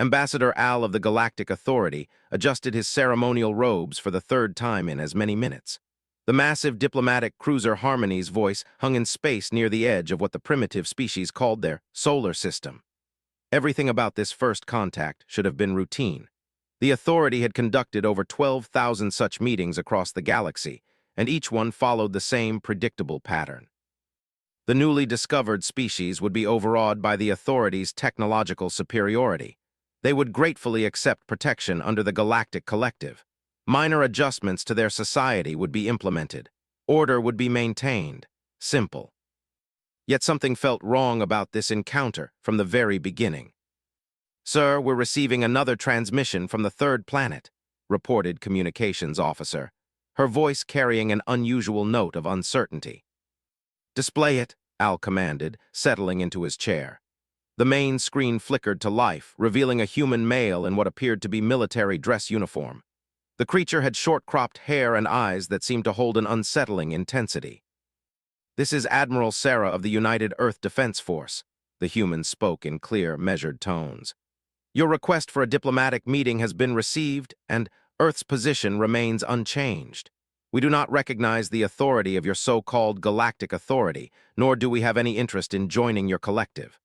Ambassador Al of the Galactic Authority adjusted his ceremonial robes for the third time in as many minutes. The massive diplomatic cruiser Harmony's voice hung in space near the edge of what the primitive species called their solar system. Everything about this first contact should have been routine. The Authority had conducted over 12,000 such meetings across the galaxy, and each one followed the same predictable pattern. The newly discovered species would be overawed by the Authority's technological superiority. They would gratefully accept protection under the Galactic Collective. Minor adjustments to their society would be implemented. Order would be maintained. Simple. Yet something felt wrong about this encounter from the very beginning. "Sir, we're receiving another transmission from the third planet," reported Communications Officer, her voice carrying an unusual note of uncertainty. "Display it," Al commanded, settling into his chair. The main screen flickered to life, revealing a human male in what appeared to be military dress uniform. The creature had short-cropped hair and eyes that seemed to hold an unsettling intensity. "This is Admiral Sarah of the United Earth Defense Force," the human spoke in clear, measured tones. "Your request for a diplomatic meeting has been received, and Earth's position remains unchanged. We do not recognize the authority of your so-called Galactic Authority, nor do we have any interest in joining your collective."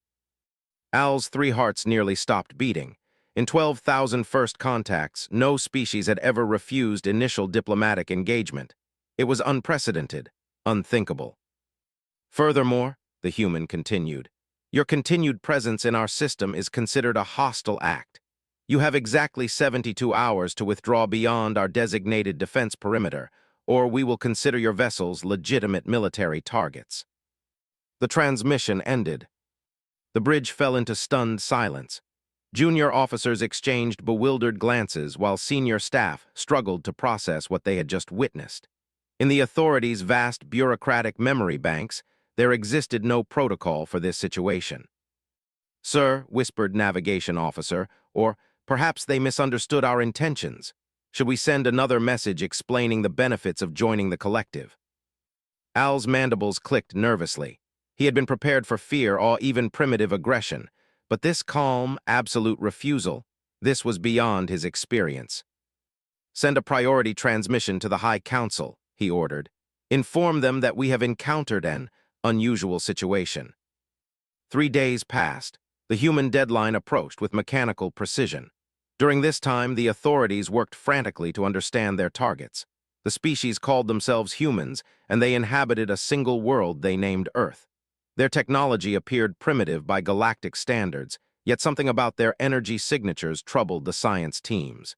Al's three hearts nearly stopped beating. In 12,000 first contacts, no species had ever refused initial diplomatic engagement. It was unprecedented, unthinkable. "Furthermore," the human continued, "your continued presence in our system is considered a hostile act. You have exactly 72 hours to withdraw beyond our designated defense perimeter, or we will consider your vessels legitimate military targets." The transmission ended. The bridge fell into stunned silence. Junior officers exchanged bewildered glances while senior staff struggled to process what they had just witnessed. In the Authority's vast bureaucratic memory banks, there existed no protocol for this situation. "Sir," whispered Navigation Officer, "or perhaps they misunderstood our intentions. Should we send another message explaining the benefits of joining the collective?" Al's mandibles clicked nervously. He had been prepared for fear or even primitive aggression, but this calm, absolute refusal, this was beyond his experience. "Send a priority transmission to the High Council," he ordered. "Inform them that we have encountered an unusual situation." 3 days passed. The human deadline approached with mechanical precision. During this time, the authorities worked frantically to understand their targets. The species called themselves humans, and they inhabited a single world they named Earth. Their technology appeared primitive by galactic standards, yet something about their energy signatures troubled the science teams.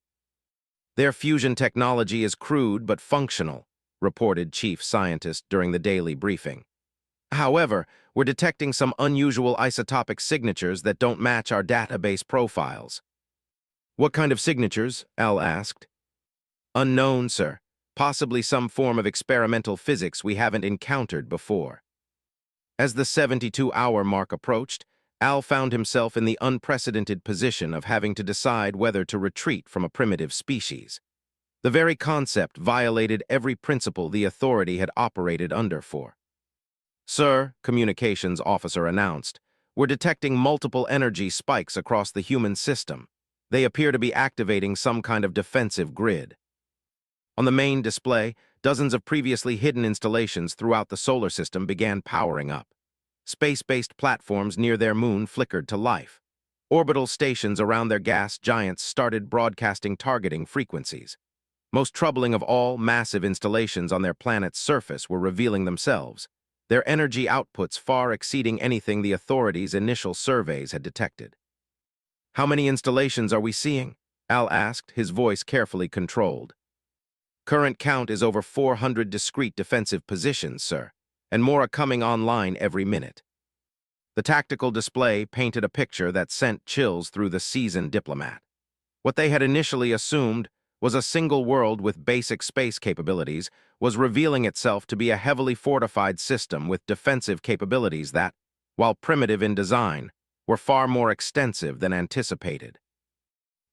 "Their fusion technology is crude but functional," reported Chief Scientist during the daily briefing. "However, we're detecting some unusual isotopic signatures that don't match our database profiles." "What kind of signatures?" Al asked. "Unknown, sir. Possibly some form of experimental physics we haven't encountered before." As the 72-hour mark approached, Al found himself in the unprecedented position of having to decide whether to retreat from a primitive species. The very concept violated every principle the Authority had operated under for. "Sir," Communications Officer announced, "we're detecting multiple energy spikes across the human system. They appear to be activating some kind of defensive grid." On the main display, dozens of previously hidden installations throughout the solar system began powering up. Space-based platforms near their moon flickered to life. Orbital stations around their gas giants started broadcasting targeting frequencies. Most troubling of all, massive installations on their planet's surface were revealing themselves, their energy outputs far exceeding anything the Authority's initial surveys had detected. "How many installations are we seeing?" Al asked, his voice carefully controlled. "Current count is over 400 discrete defensive positions, sir, and more are coming online every minute." The tactical display painted a picture that sent chills through the seasoned diplomat. What they had initially assumed was a single world with basic space capabilities was revealing itself to be a heavily fortified system with defensive capabilities that, while primitive in design, were far more extensive than anticipated.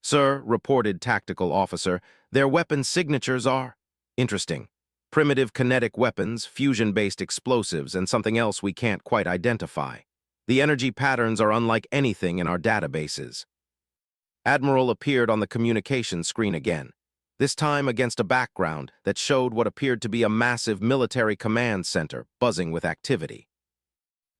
"Sir," reported Tactical Officer, "their weapon signatures are interesting. Primitive kinetic weapons, fusion-based explosives, and something else we can't quite identify. The energy patterns are unlike anything in our databases." Admiral appeared on the communication screen again, this time against a background that showed what appeared to be a massive military command center buzzing with activity.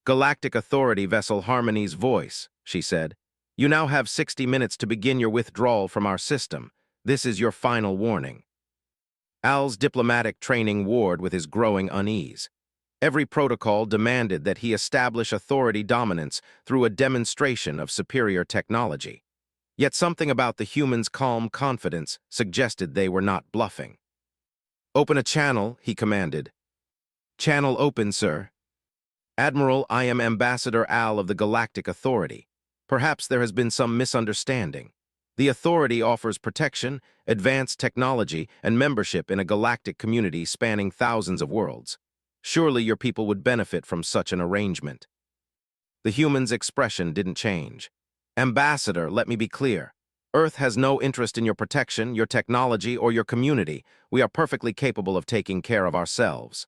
Galactic Authority Vessel Harmony's voice, she said. You now have 60 minutes to begin your withdrawal from our system. This is your final warning. Al's diplomatic training warred with his growing unease. Every protocol demanded that he establish authority dominance through a demonstration of superior technology. Yet something about the humans' calm confidence suggested they were not bluffing. Open a channel, he commanded. Channel open, sir. Admiral, I am Ambassador Al of the Galactic Authority. Perhaps there has been some misunderstanding. The Authority offers protection, advanced technology, and membership in a galactic community spanning thousands of worlds. Surely your people would benefit from such an arrangement. The human's expression didn't change. Ambassador, let me be clear. Earth has no interest in your protection, your technology, or your community. We are perfectly capable of taking care of ourselves.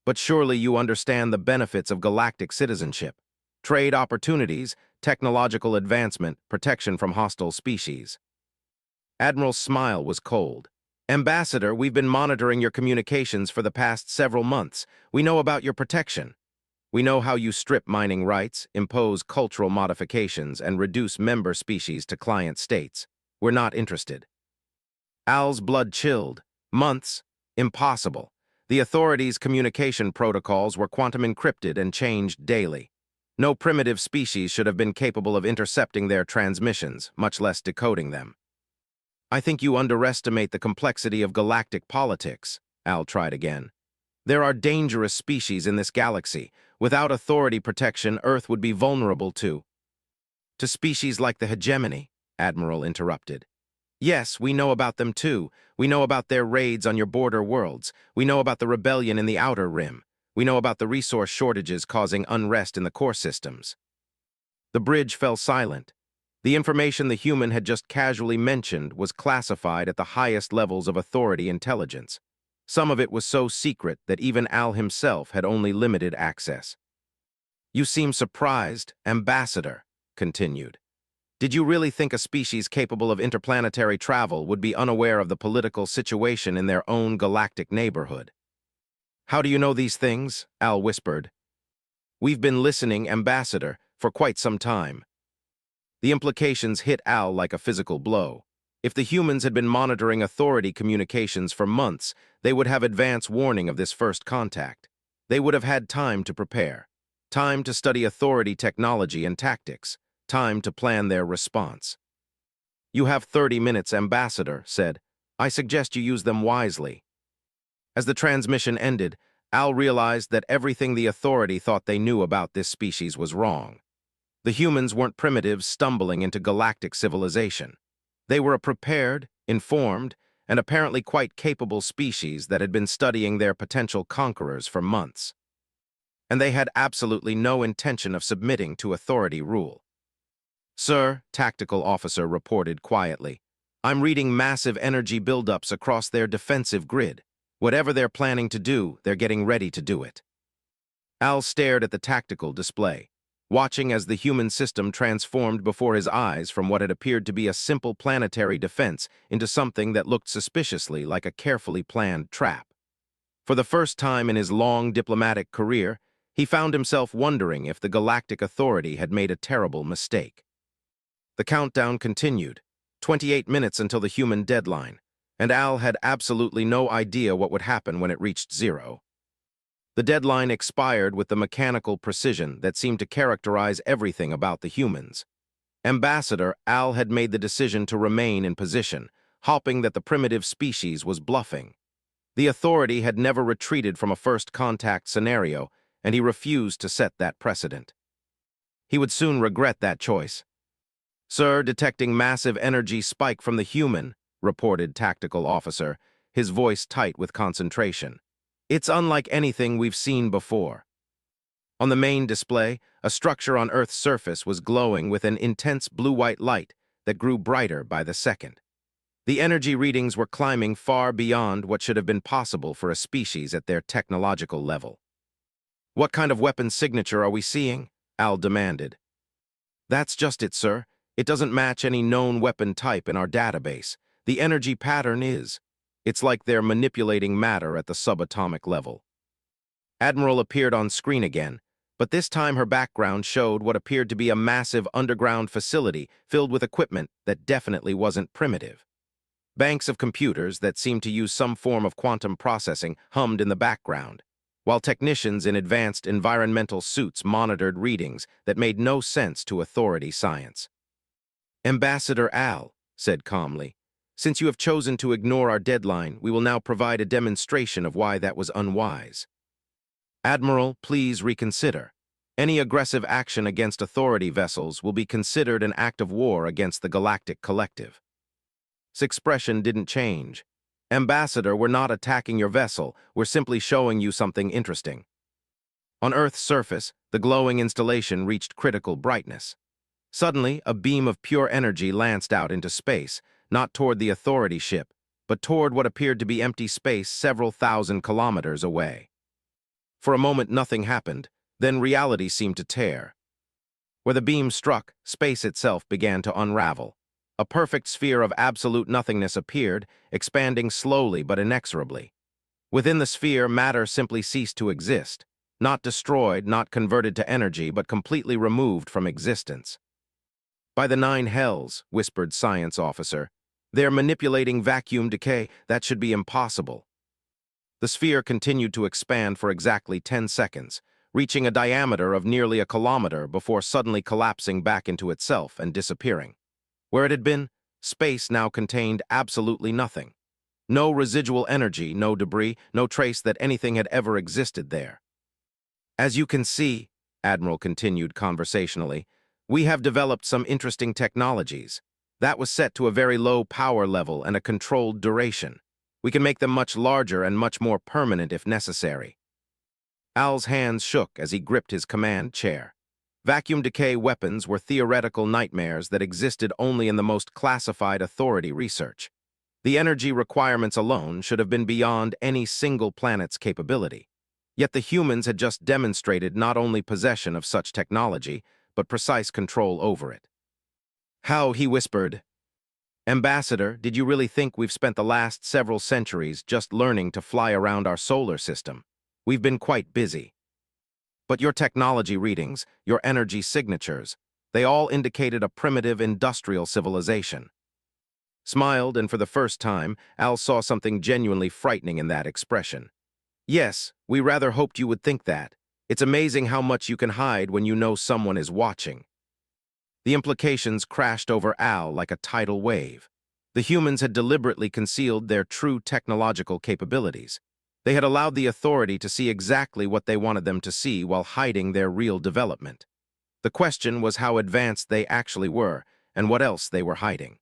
But surely you understand the benefits of galactic citizenship. Trade opportunities, technological advancement, protection from hostile species. Admiral's smile was cold. Ambassador, we've been monitoring your communications for the past several months. We know about your protection. We know how you strip mining rights, impose cultural modifications, and reduce member species to client states. We're not interested. Al's blood chilled. Months? Impossible. The Authority's communication protocols were quantum encrypted and changed daily. No primitive species should have been capable of intercepting their transmissions, much less decoding them. I think you underestimate the complexity of galactic politics, Al tried again. There are dangerous species in this galaxy. Without authority protection, Earth would be vulnerable to species like the hegemony, Admiral interrupted. Yes, we know about them too. We know about their raids on your border worlds. We know about the rebellion in the Outer Rim. We know about the resource shortages causing unrest in the core systems. The bridge fell silent. The information the human had just casually mentioned was classified at the highest levels of authority intelligence. Some of it was so secret that even Al himself had only limited access. You seem surprised, Ambassador, continued. Did you really think a species capable of interplanetary travel would be unaware of the political situation in their own galactic neighborhood? How do you know these things? Al whispered. We've been listening, Ambassador, for quite some time. The implications hit Al like a physical blow. If the humans had been monitoring authority communications for months, they would have advance warning of this first contact. They would have had time to prepare, time to study authority technology and tactics, time to plan their response. You have 30 minutes, Ambassador said. I suggest you use them wisely. As the transmission ended, Al realized that everything the Authority thought they knew about this species was wrong. The humans weren't primitives stumbling into galactic civilization. They were a prepared, informed, and apparently quite capable species that had been studying their potential conquerors for months. And they had absolutely no intention of submitting to Authority rule. Sir, Tactical Officer reported quietly, I'm reading massive energy buildups across their defensive grid. Whatever they're planning to do, they're getting ready to do it. Al stared at the tactical display, watching as the human system transformed before his eyes from what had appeared to be a simple planetary defense into something that looked suspiciously like a carefully planned trap. For the first time in his long diplomatic career, he found himself wondering if the Galactic Authority had made a terrible mistake. The countdown continued, 28 minutes until the human deadline, and Al had absolutely no idea what would happen when it reached zero. The deadline expired with the mechanical precision that seemed to characterize everything about the humans. Ambassador, Al had made the decision to remain in position, hoping that the primitive species was bluffing. The Authority had never retreated from a first contact scenario, and he refused to set that precedent. He would soon regret that choice. Sir, detecting massive energy spike from the human, reported Tactical Officer, his voice tight with concentration. It's unlike anything we've seen before. On the main display, a structure on Earth's surface was glowing with an intense blue-white light that grew brighter by the second. The energy readings were climbing far beyond what should have been possible for a species at their technological level. What kind of weapon signature are we seeing? Al demanded. That's just it, sir. It doesn't match any known weapon type in our database. The energy pattern is. It's like they're manipulating matter at the subatomic level. Admiral appeared on screen again, but this time her background showed what appeared to be a massive underground facility filled with equipment that definitely wasn't primitive. Banks of computers that seemed to use some form of quantum processing hummed in the background, while technicians in advanced environmental suits monitored readings that made no sense to authority science. Ambassador Al said calmly, "Since you have chosen to ignore our deadline, we will now provide a demonstration of why that was unwise. Admiral, please reconsider. Any aggressive action against authority vessels will be considered an act of war against the Galactic Collective." His expression didn't change. "Ambassador, we're not attacking your vessel, we're simply showing you something interesting." On Earth's surface, the glowing installation reached critical brightness. Suddenly, a beam of pure energy lanced out into space, not toward the authority ship, but toward what appeared to be empty space several thousand kilometers away. For a moment, nothing happened, then reality seemed to tear. Where the beam struck, space itself began to unravel. A perfect sphere of absolute nothingness appeared, expanding slowly but inexorably. Within the sphere, matter simply ceased to exist, not destroyed, not converted to energy, but completely removed from existence. "By the nine hells," whispered Science Officer, "they're manipulating vacuum decay. That should be impossible." The sphere continued to expand for exactly 10 seconds, reaching a diameter of nearly a kilometer before suddenly collapsing back into itself and disappearing. Where it had been, space now contained absolutely nothing. No residual energy, no debris, no trace that anything had ever existed there. "As you can see," Admiral continued conversationally, "we have developed some interesting technologies. That was set to a very low power level and a controlled duration. We can make them much larger and much more permanent if necessary." Al's hands shook as he gripped his command chair. Vacuum decay weapons were theoretical nightmares that existed only in the most classified authority research. The energy requirements alone should have been beyond any single planet's capability. Yet the humans had just demonstrated not only possession of such technology, but precise control over it. "How," he whispered. "Ambassador, did you really think we've spent the last several centuries just learning to fly around our solar system? We've been quite busy. But your technology readings, your energy signatures, they all indicated a primitive industrial civilization." Smiled, and for the first time, Al saw something genuinely frightening in that expression. "Yes, we rather hoped you would think that. It's amazing how much you can hide when you know someone is watching." The implications crashed over Al like a tidal wave. The humans had deliberately concealed their true technological capabilities. They had allowed the authority to see exactly what they wanted them to see while hiding their real development. The question was how advanced they actually were and what else they were hiding.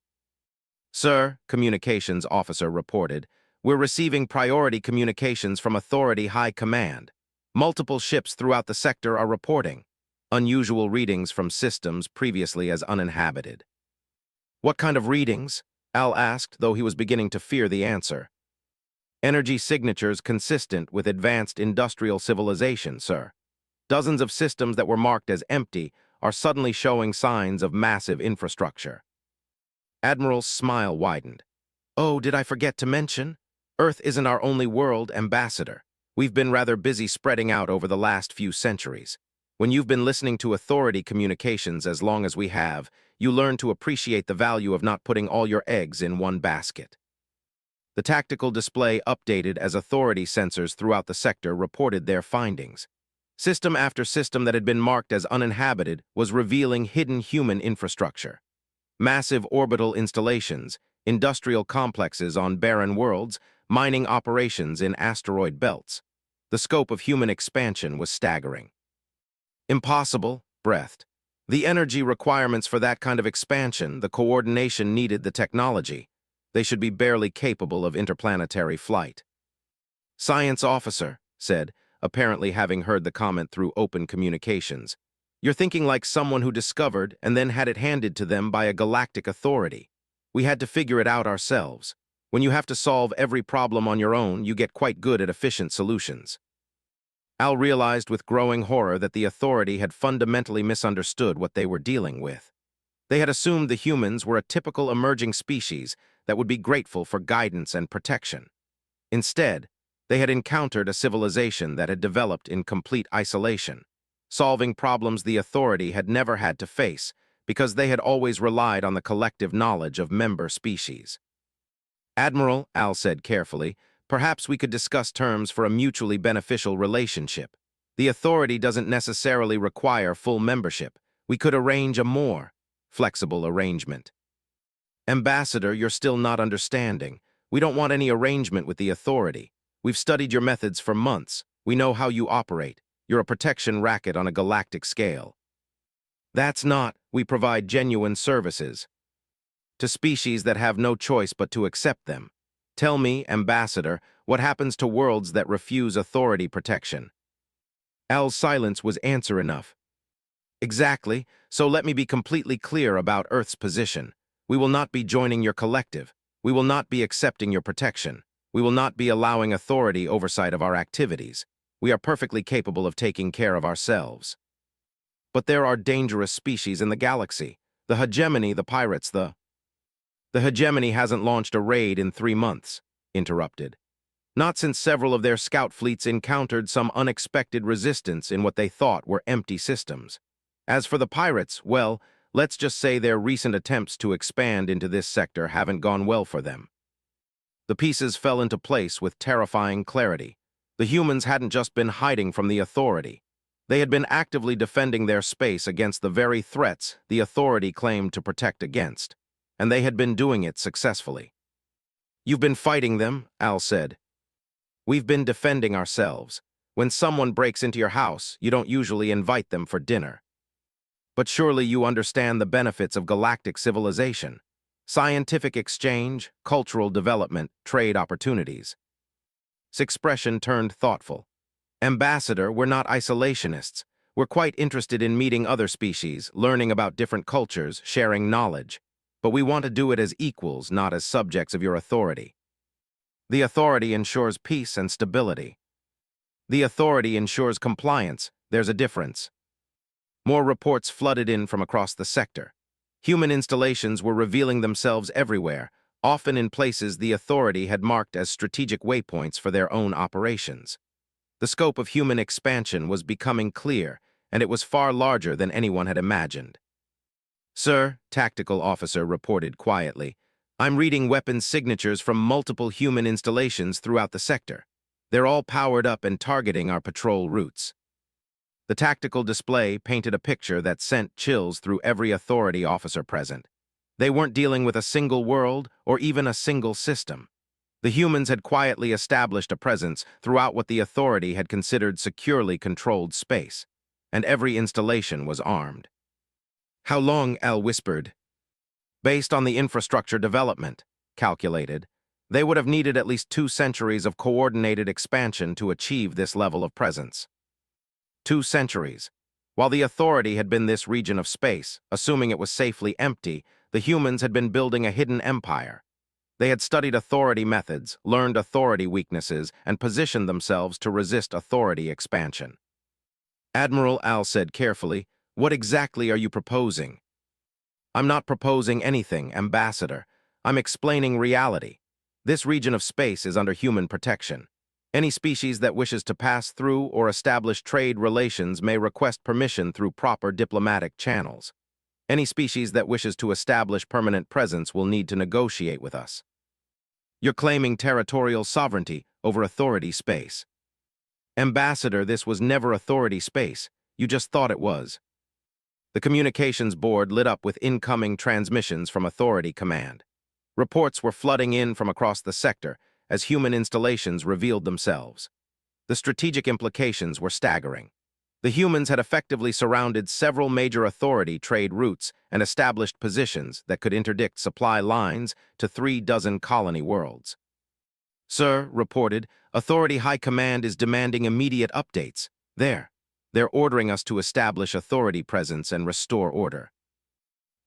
"Sir," communications officer reported, "we're receiving priority communications from Authority High Command. Multiple ships throughout the sector are reporting unusual readings from systems previously as uninhabited." "What kind of readings?" Al asked, though he was beginning to fear the answer. "Energy signatures consistent with advanced industrial civilization, sir. Dozens of systems that were marked as empty are suddenly showing signs of massive infrastructure." Admiral's smile widened. "Oh, did I forget to mention? Earth isn't our only world, Ambassador. We've been rather busy spreading out over the last few centuries. When you've been listening to authority communications as long as we have, you learn to appreciate the value of not putting all your eggs in one basket." The tactical display updated as authority sensors throughout the sector reported their findings. System after system that had been marked as uninhabited was revealing hidden human infrastructure. Massive orbital installations, industrial complexes on barren worlds, mining operations in asteroid belts. The scope of human expansion was staggering. "Impossible," breathed. "The energy requirements for that kind of expansion, the coordination needed, the technology. They should be barely capable of interplanetary flight." "Science Officer," said, apparently having heard the comment through open communications, "you're thinking like someone who discovered and then had it handed to them by a galactic authority. We had to figure it out ourselves. When you have to solve every problem on your own, you get quite good at efficient solutions." Al realized with growing horror that the authority had fundamentally misunderstood what they were dealing with. They had assumed the humans were a typical emerging species that would be grateful for guidance and protection. Instead, they had encountered a civilization that had developed in complete isolation, solving problems the Authority had never had to face because they had always relied on the collective knowledge of member species. "Admiral," Al said carefully, "perhaps we could discuss terms for a mutually beneficial relationship. The Authority doesn't necessarily require full membership. We could arrange a more flexible arrangement." "Ambassador, you're still not understanding. We don't want any arrangement with the Authority. We've studied your methods for months. We know how you operate. You're a protection racket on a galactic scale." "That's not. We provide genuine services to species that have no choice but to accept them. Tell me, Ambassador, what happens to worlds that refuse Authority protection?" Al's silence was answer enough. "Exactly, so let me be completely clear about Earth's position. We will not be joining your collective. We will not be accepting your protection. We will not be allowing Authority oversight of our activities. We are perfectly capable of taking care of ourselves." "But there are dangerous species in the galaxy. The hegemony, the pirates, The hegemony hasn't launched a raid in 3 months," interrupted. "Not since several of their scout fleets encountered some unexpected resistance in what they thought were empty systems. As for the pirates, well, let's just say their recent attempts to expand into this sector haven't gone well for them." The pieces fell into place with terrifying clarity. The humans hadn't just been hiding from the Authority. They had been actively defending their space against the very threats the Authority claimed to protect against, and they had been doing it successfully. "You've been fighting them," Al said. "We've been defending ourselves. When someone breaks into your house, you don't usually invite them for dinner. But surely you understand the benefits of galactic civilization. Scientific exchange, cultural development, trade opportunities." His expression turned thoughtful. "Ambassador, we're not isolationists. We're quite interested in meeting other species, learning about different cultures, sharing knowledge. But we want to do it as equals, not as subjects of your Authority. The Authority ensures peace and stability. The Authority ensures compliance. There's a difference." More reports flooded in from across the sector. Human installations were revealing themselves everywhere, often in places the Authority had marked as strategic waypoints for their own operations. The scope of human expansion was becoming clear, and it was far larger than anyone had imagined. "Sir," Tactical Officer reported quietly, "I'm reading weapons signatures from multiple human installations throughout the sector. They're all powered up and targeting our patrol routes." The tactical display painted a picture that sent chills through every Authority officer present. They weren't dealing with a single world or even a single system. The humans had quietly established a presence throughout what the Authority had considered securely controlled space, and every installation was armed. "How long?" Al whispered. "Based on the infrastructure development," calculated, "they would have needed at least 2 centuries of coordinated expansion to achieve this level of presence." 2 centuries. While the Authority had been this region of space, assuming it was safely empty, the humans had been building a hidden empire. They had studied Authority methods, learned Authority weaknesses, and positioned themselves to resist Authority expansion. "Admiral," Al said carefully, "what exactly are you proposing?" "I'm not proposing anything, Ambassador. I'm explaining reality. This region of space is under human protection. Any species that wishes to pass through or establish trade relations may request permission through proper diplomatic channels. Any species that wishes to establish permanent presence will need to negotiate with us. You're claiming territorial sovereignty over Authority space." "Ambassador, this was never Authority space. You just thought it was." The communications board lit up with incoming transmissions from Authority Command. Reports were flooding in from across the sector as human installations revealed themselves. The strategic implications were staggering. The humans had effectively surrounded several major Authority trade routes and established positions that could interdict supply lines to 3 dozen colony worlds. "Sir," reported, "Authority High Command is demanding immediate updates. They're ordering us to establish Authority presence and restore order."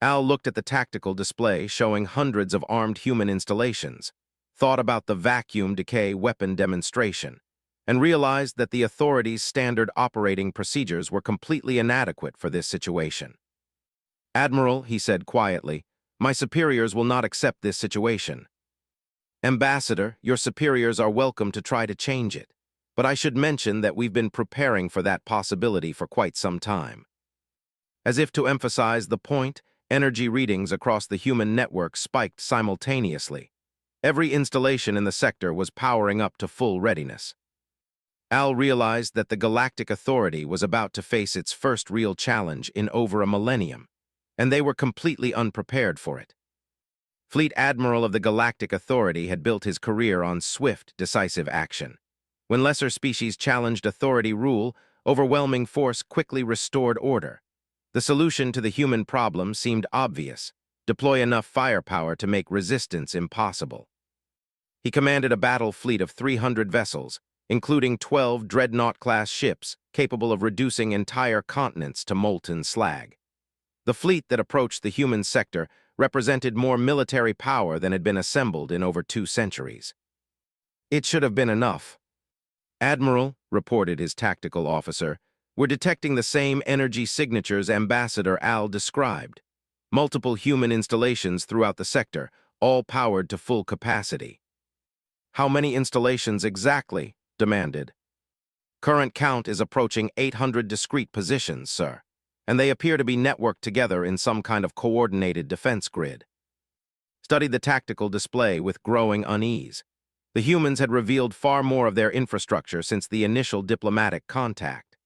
Al looked at the tactical display showing hundreds of armed human installations, thought about the vacuum decay weapon demonstration, and realized that the Authority's standard operating procedures were completely inadequate for this situation. "Admiral," he said quietly, "my superiors will not accept this situation. Ambassador, your superiors are welcome to try to change it. But I should mention that we've been preparing for that possibility for quite some time." As if to emphasize the point, energy readings across the human network spiked simultaneously. Every installation in the sector was powering up to full readiness. Al realized that the Galactic Authority was about to face its first real challenge in over a millennium, and they were completely unprepared for it. Fleet Admiral of the Galactic Authority had built his career on swift, decisive action. When lesser species challenged authority rule, overwhelming force quickly restored order. The solution to the human problem seemed obvious: deploy enough firepower to make resistance impossible. He commanded a battle fleet of 300 vessels, including 12 dreadnought-class ships capable of reducing entire continents to molten slag. The fleet that approached the human sector represented more military power than had been assembled in over 2 centuries. "It should have been enough." "Admiral," reported his tactical officer, "we're detecting the same energy signatures Ambassador Al described. Multiple human installations throughout the sector, all powered to full capacity." "How many installations exactly?" demanded. "Current count is approaching 800 discrete positions, sir, and they appear to be networked together in some kind of coordinated defense grid." Studied the tactical display with growing unease. The humans had revealed far more of their infrastructure since the initial diplomatic contact.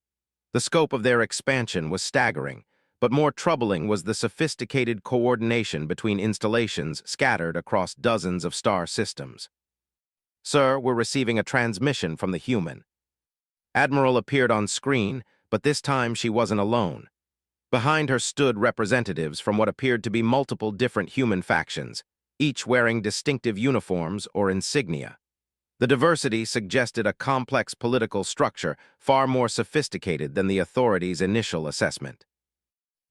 The scope of their expansion was staggering, but more troubling was the sophisticated coordination between installations scattered across dozens of star systems. "Sir, we're receiving a transmission from the human." Admiral appeared on screen, but this time she wasn't alone. Behind her stood representatives from what appeared to be multiple different human factions, each wearing distinctive uniforms or insignia. The diversity suggested a complex political structure far more sophisticated than the authorities' initial assessment.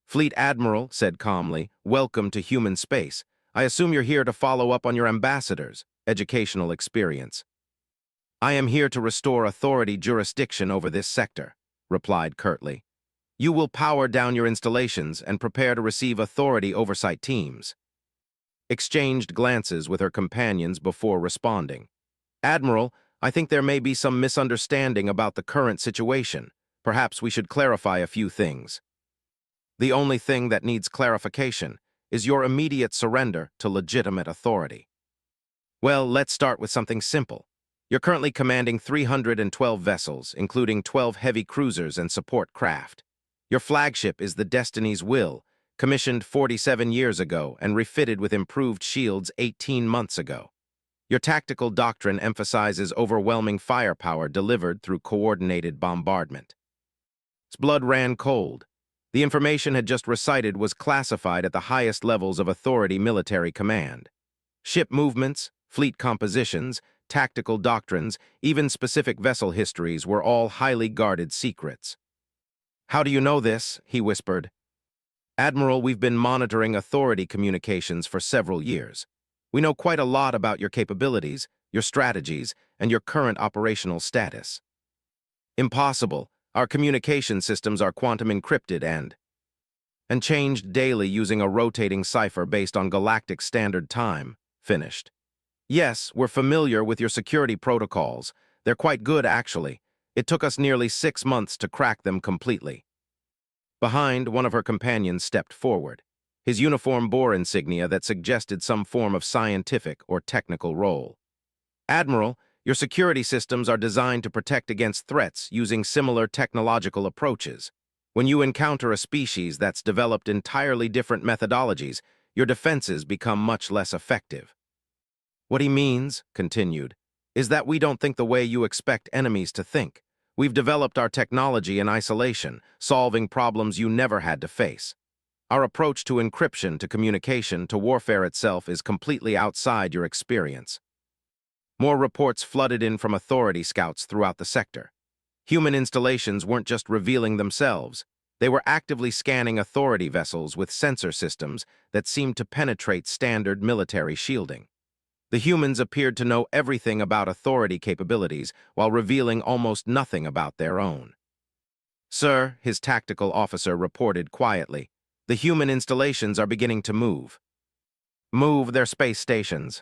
"Fleet Admiral," said calmly, "welcome to human space. I assume you're here to follow up on your ambassador's educational experience." "I am here to restore authority jurisdiction over this sector," replied curtly. "You will power down your installations and prepare to receive authority oversight teams." Exchanged glances with her companions before responding. "Admiral, I think there may be some misunderstanding about the current situation. Perhaps we should clarify a few things." "The only thing that needs clarification is your immediate surrender to legitimate authority." "Well, let's start with something simple. You're currently commanding 312 vessels, including 12 heavy cruisers and support craft. Your flagship is the Destiny's Will, commissioned 47 years ago and refitted with improved shields 18 months ago. Your tactical doctrine emphasizes overwhelming firepower delivered through coordinated bombardment." His blood ran cold. The information had just recited was classified at the highest levels of authority military command. Ship movements, fleet compositions, tactical doctrines, even specific vessel histories were all highly guarded secrets. "How do you know this?" he whispered. "Admiral, we've been monitoring authority communications for several years. We know quite a lot about your capabilities, your strategies, and your current operational status." "Impossible. Our communication systems are quantum encrypted and changed daily using a rotating cipher based on galactic standard time," finished. "Yes, we're familiar with your security protocols. They're quite good, actually. It took us nearly 6 months to crack them completely." Behind, one of her companions stepped forward. His uniform bore insignia that suggested some form of scientific or technical role. "Admiral, your security systems are designed to protect against threats using similar technological approaches. When you encounter a species that's developed entirely different methodologies, your defenses become much less effective." "What he means," continued, "is that we don't think the way you expect enemies to think. We've developed our technology in isolation, solving problems you never had to face. Our approach to encryption, to communication, to warfare itself is completely outside your experience." More reports flooded in from authority scouts throughout the sector. Human installations weren't just revealing themselves. They were actively scanning authority vessels with sensor systems that seemed to penetrate standard military shielding. The humans appeared to know everything about authority capabilities while revealing almost nothing about their own. "Sir," his tactical officer reported quietly, The human installations are beginning to move. Move their space stations.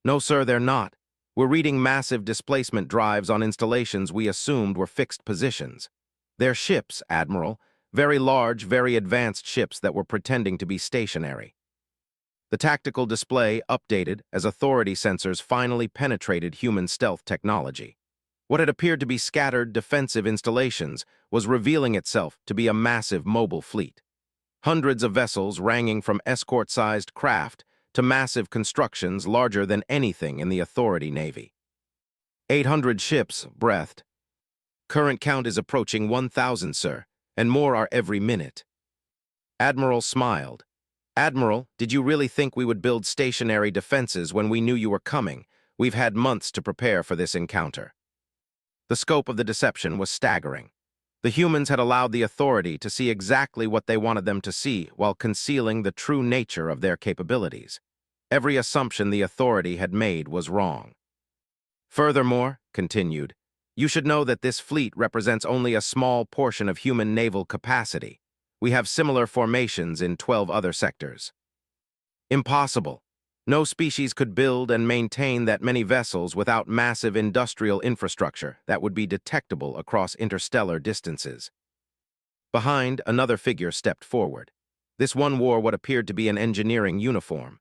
No, sir, they're not. We're reading massive displacement drives on installations we assumed were fixed positions. They're ships, Admiral. Very large, very advanced ships that were pretending to be stationary. The tactical display updated as authority sensors finally penetrated human stealth technology. What had appeared to be scattered defensive installations was revealing itself to be a massive mobile fleet. Hundreds of vessels ranging from escort-sized craft to massive constructions larger than anything in the Authority Navy. 800 ships, breathed. Current count is approaching 1,000, sir, and more are every minute. Admiral smiled. Admiral, did you really think we would build stationary defenses when we knew you were coming? We've had months to prepare for this encounter. The scope of the deception was staggering. The humans had allowed the Authority to see exactly what they wanted them to see while concealing the true nature of their capabilities. Every assumption the Authority had made was wrong. Furthermore, continued, you should know that this fleet represents only a small portion of human naval capacity. We have similar formations in 12 other sectors. Impossible. No species could build and maintain that many vessels without massive industrial infrastructure that would be detectable across interstellar distances. Behind, another figure stepped forward. This one wore what appeared to be an engineering uniform.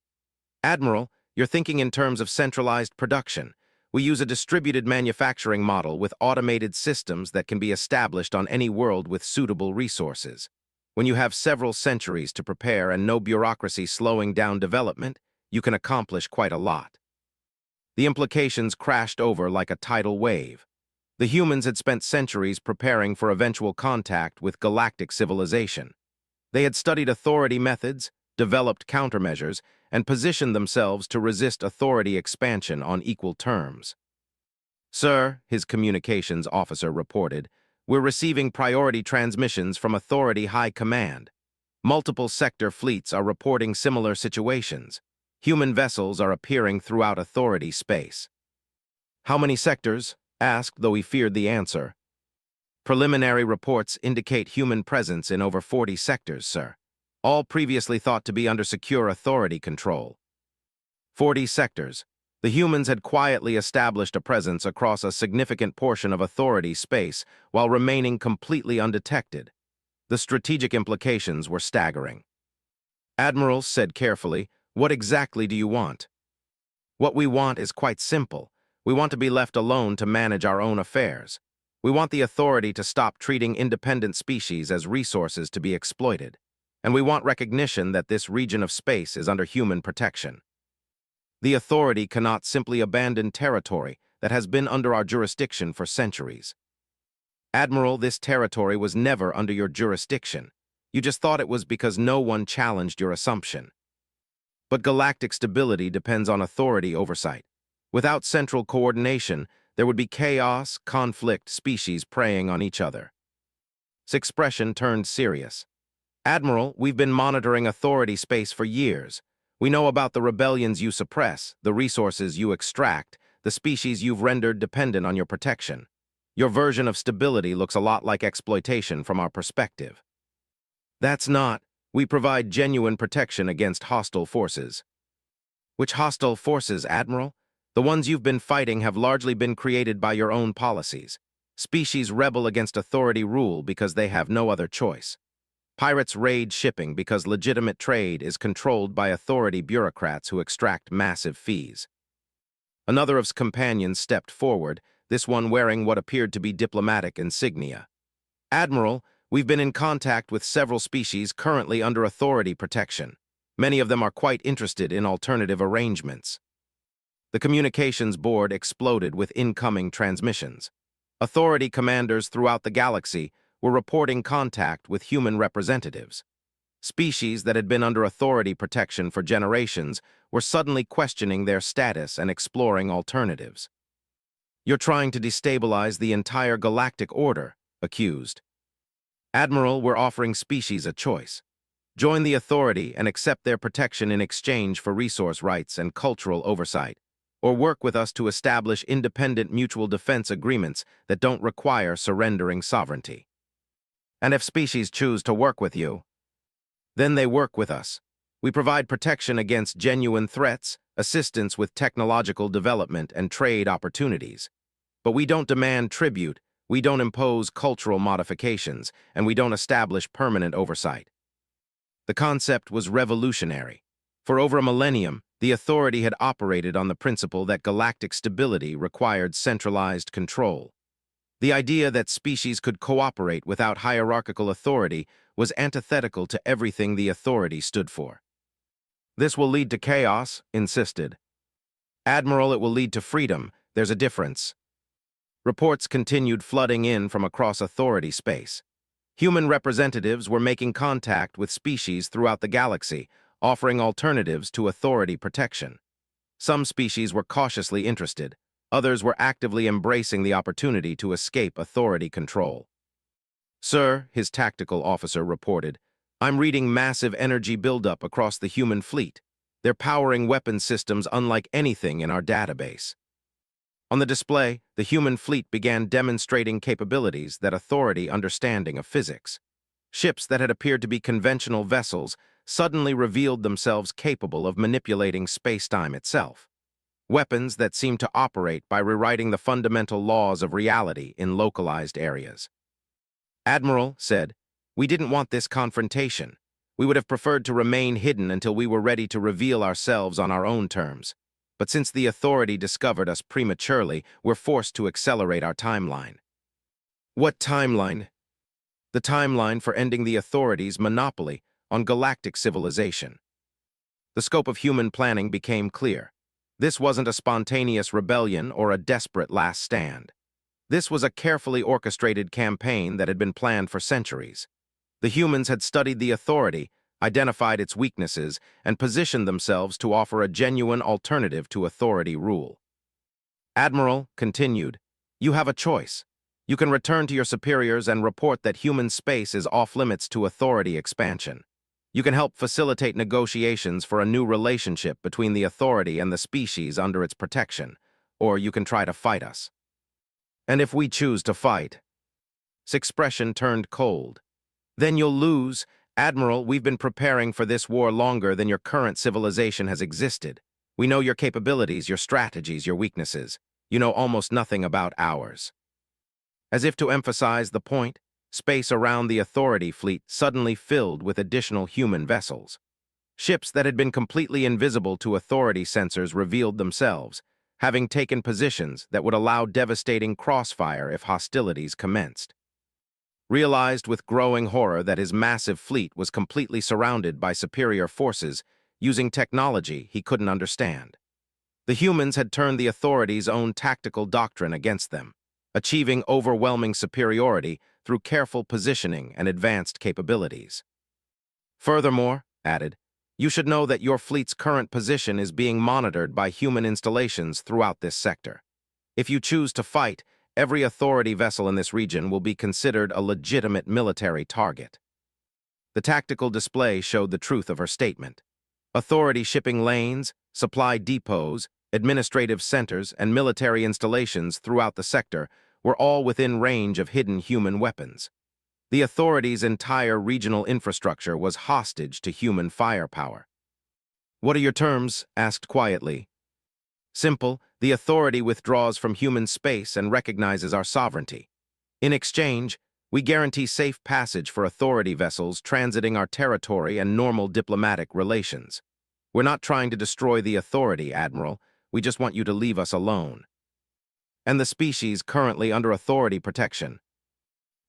Admiral, you're thinking in terms of centralized production. We use a distributed manufacturing model with automated systems that can be established on any world with suitable resources. When you have several centuries to prepare and no bureaucracy slowing down development, you can accomplish quite a lot. The implications crashed over like a tidal wave. The humans had spent centuries preparing for eventual contact with galactic civilization. They had studied Authority methods, developed countermeasures, and positioned themselves to resist Authority expansion on equal terms. Sir, his communications officer reported, we're receiving priority transmissions from Authority High Command. Multiple sector fleets are reporting similar situations. Human vessels are appearing throughout Authority space. How many sectors? Asked, though he feared the answer. Preliminary reports indicate human presence in over 40 sectors, sir. All previously thought to be under secure Authority control. 40 sectors. The humans had quietly established a presence across a significant portion of Authority space while remaining completely undetected. The strategic implications were staggering. Admiral said carefully, what exactly do you want? What we want is quite simple. We want to be left alone to manage our own affairs. We want the Authority to stop treating independent species as resources to be exploited. And we want recognition that this region of space is under human protection. The Authority cannot simply abandon territory that has been under our jurisdiction for centuries. Admiral, this territory was never under your jurisdiction. You just thought it was because no one challenged your assumption. But galactic stability depends on Authority oversight. Without central coordination, there would be chaos, conflict, species preying on each other. His expression turned serious. Admiral, we've been monitoring Authority space for years. We know about the rebellions you suppress, the resources you extract, the species you've rendered dependent on your protection. Your version of stability looks a lot like exploitation from our perspective. That's not. We provide genuine protection against hostile forces. Which hostile forces, Admiral? The ones you've been fighting have largely been created by your own policies. Species rebel against Authority rule because they have no other choice. Pirates raid shipping because legitimate trade is controlled by Authority bureaucrats who extract massive fees. Another of his companions stepped forward, this one wearing what appeared to be diplomatic insignia. Admiral, we've been in contact with several species currently under Authority protection. Many of them are quite interested in alternative arrangements. The communications board exploded with incoming transmissions. Authority commanders throughout the galaxy were reporting contact with human representatives. Species that had been under Authority protection for generations were suddenly questioning their status and exploring alternatives. You're trying to destabilize the entire galactic order, accused. Admiral, we're offering species a choice. Join the Authority and accept their protection in exchange for resource rights and cultural oversight, or work with us to establish independent mutual defense agreements that don't require surrendering sovereignty. And if species choose to work with you, Then they work with us. We provide protection against genuine threats, assistance with technological development, and trade opportunities. But we don't demand tribute, we don't impose cultural modifications, and we don't establish permanent oversight. The concept was revolutionary. For over a millennium, the authority had operated on the principle that galactic stability required centralized control. The idea that species could cooperate without hierarchical authority was antithetical to everything the authority stood for. This will lead to chaos, insisted. Admiral, it will lead to freedom. There's a difference. Reports continued flooding in from across authority space. Human representatives were making contact with species throughout the galaxy, offering alternatives to authority protection. Some species were cautiously interested. Others were actively embracing the opportunity to escape authority control. "Sir," his tactical officer reported, "I'm reading massive energy buildup across the human fleet. They're powering weapon systems unlike anything in our database." On the display, the human fleet began demonstrating capabilities that authority understanding of physics. Ships that had appeared to be conventional vessels suddenly revealed themselves capable of manipulating space-time itself. Weapons that seemed to operate by rewriting the fundamental laws of reality in localized areas. "Admiral," said, "we didn't want this confrontation. We would have preferred to remain hidden until we were ready to reveal ourselves on our own terms. But since the authority discovered us prematurely, we're forced to accelerate our timeline." "What timeline?" "The timeline for ending the authority's monopoly on galactic civilization." The scope of human planning became clear. This wasn't a spontaneous rebellion or a desperate last stand. This was a carefully orchestrated campaign that had been planned for centuries. The humans had studied the authority, identified its weaknesses, and positioned themselves to offer a genuine alternative to authority rule. "Admiral," continued, "you have a choice. You can return to your superiors and report that human space is off-limits to authority expansion. You can help facilitate negotiations for a new relationship between the authority and the species under its protection, or you can try to fight us." "And if we choose to fight?" His expression turned cold. "Then you'll lose. Admiral, we've been preparing for this war longer than your current civilization has existed. We know your capabilities, your strategies, your weaknesses. You know almost nothing about ours." As if to emphasize the point, space around the authority fleet suddenly filled with additional human vessels. Ships that had been completely invisible to authority sensors revealed themselves, having taken positions that would allow devastating crossfire if hostilities commenced. Realized with growing horror that his massive fleet was completely surrounded by superior forces using technology he couldn't understand. The humans had turned the authority's own tactical doctrine against them, achieving overwhelming superiority through careful positioning and advanced capabilities. "Furthermore," added, "you should know that your fleet's current position is being monitored by human installations throughout this sector. If you choose to fight, every authority vessel in this region will be considered a legitimate military target." The tactical display showed the truth of her statement. Authority shipping lanes, supply depots, administrative centers, and military installations throughout the sector were all within range of hidden human weapons. The authority's entire regional infrastructure was hostage to human firepower. "What are your terms?" asked quietly. "Simple, the authority withdraws from human space and recognizes our sovereignty. In exchange, we guarantee safe passage for authority vessels transiting our territory and normal diplomatic relations. We're not trying to destroy the authority, Admiral. We just want you to leave us alone." "And the species currently under authority protection?"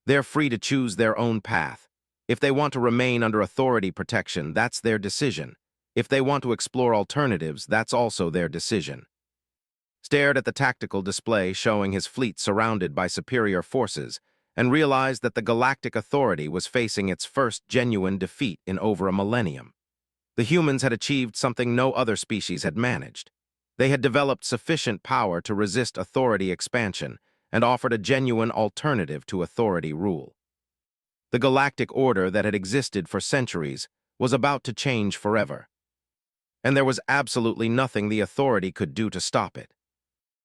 "They're free to choose their own path. If they want to remain under authority protection, that's their decision. If they want to explore alternatives, that's also their decision." Stared at the tactical display showing his fleet surrounded by superior forces, and realized that the Galactic Authority was facing its first genuine defeat in over a millennium. The humans had achieved something no other species had managed. They had developed sufficient power to resist authority expansion and offered a genuine alternative to authority rule. The galactic order that had existed for centuries was about to change forever, and there was absolutely nothing the authority could do to stop it.